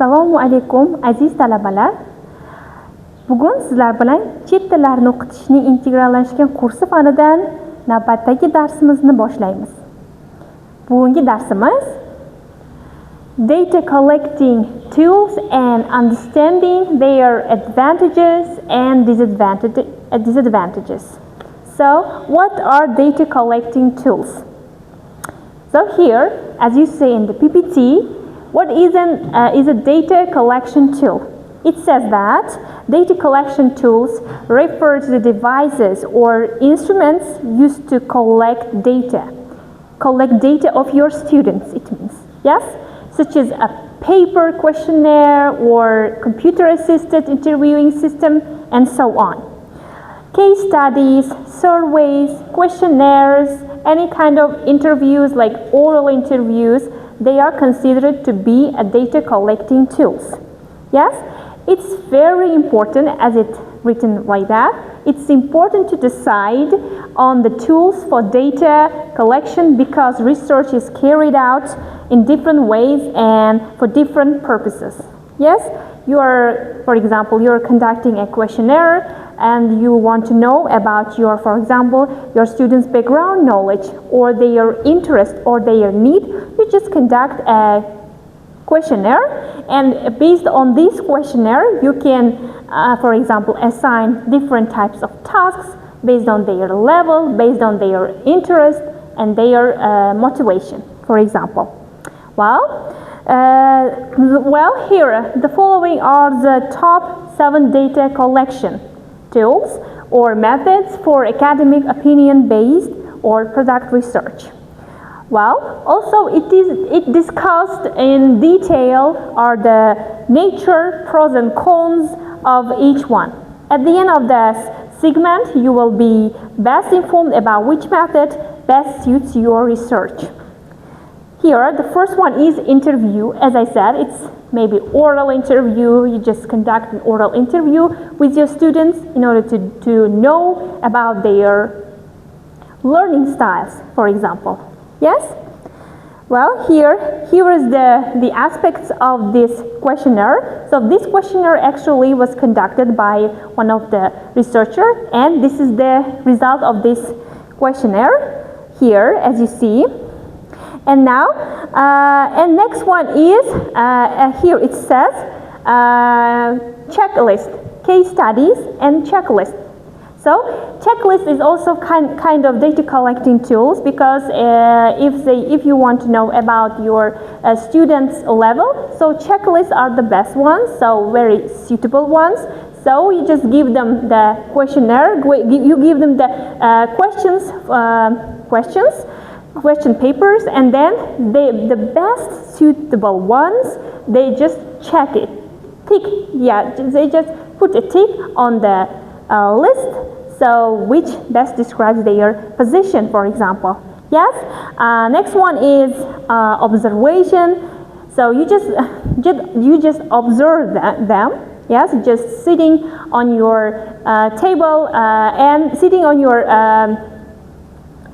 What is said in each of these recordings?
Assalomu alaykum aziz talabalar. Bugun sizlar bilan chet tillarini o'qitishning integrallashgan kursi fanidan navbatdagi darsimizni boshlaymiz. Bugungi darsimiz data collecting tools and understanding their advantages and disadvantages. So, what are data collecting tools? So here, as you see in the PPT, what is a data collection tool? It says that data collection tools refer to the devices or instruments used to collect data of your students, it means, yes? Such as a paper questionnaire or computer-assisted interviewing system and so on. Case studies, surveys, questionnaires, any kind of interviews like oral interviews, they are considered to be a data collecting tools. Yes, it's very important as it's written like that. It's important to decide on the tools for data collection because research is carried out in different ways and for different purposes. Yes, for example, you're conducting a questionnaire and you want to know about for example, your students' background knowledge or their interest or their need, you just conduct a questionnaire, and based on this questionnaire, you can, for example, assign different types of tasks based on their level, based on their interest and their motivation, for example. Well, here, the following are the top 7 data collection tools or methods for academic opinion-based or product research. Well, also it discussed in detail are the nature, pros and cons of each one. At the end of this segment, you will be best informed about which method best suits your research. Here, the first one is interview. As I said, it's maybe oral interview. You just conduct an oral interview with your students in order to know about their learning styles, for example. Yes? Well, here is the aspects of this questionnaire. So this questionnaire actually was conducted by one of the researchers, and this is the result of this questionnaire here, as you see. And now, and next one is, here it says, checklist, case studies and checklist. So, checklist is also kind of data collecting tools because if you want to know about your students' level, so checklists are the best ones, so very suitable ones. So you just give them the questionnaire, you give them the question papers, and then the best suitable ones, they just check it, tick, yeah, they just put a tick on the list, so which best describes their position, for example. Yes. Next one is observation. So you just observe them. Yes, just sitting on your table and sitting on your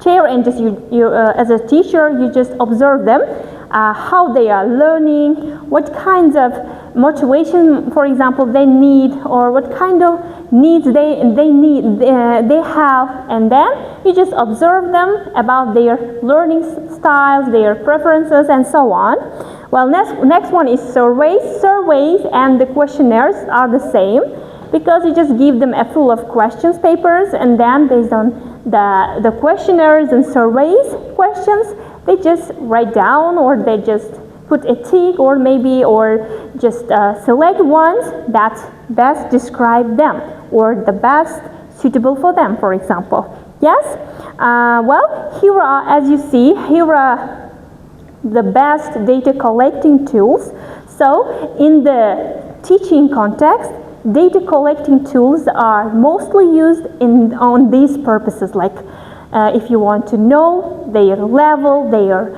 chair, and just as a teacher, you just observe them, how they are learning, what kinds of motivation, for example, they need, or what kind of needs they have, and then you just observe them about their learning styles, their preferences, and so on. Well, next one is surveys. Surveys and the questionnaires are the same because you just give them a full of questions papers, and then based on the questionnaires and surveys questions, they just write down, or they just put a tick, or just select ones that best describe them or the best suitable for them, for example. Yes? Well, here are, as you see, here are the best data collecting tools. So in the teaching context, data collecting tools are mostly used on these purposes, like if you want to know their level, their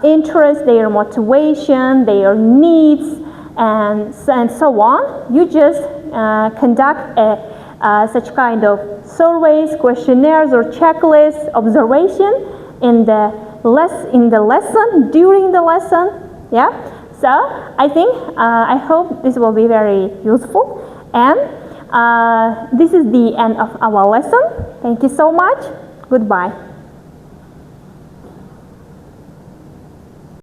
interest, their motivation, their needs, and so on, you just conduct such kind of surveys, questionnaires, or checklists, observation in the lesson, during the lesson, yeah. So I think, I hope this will be very useful, and this is the end of our lesson. Thank you so much. Goodbye.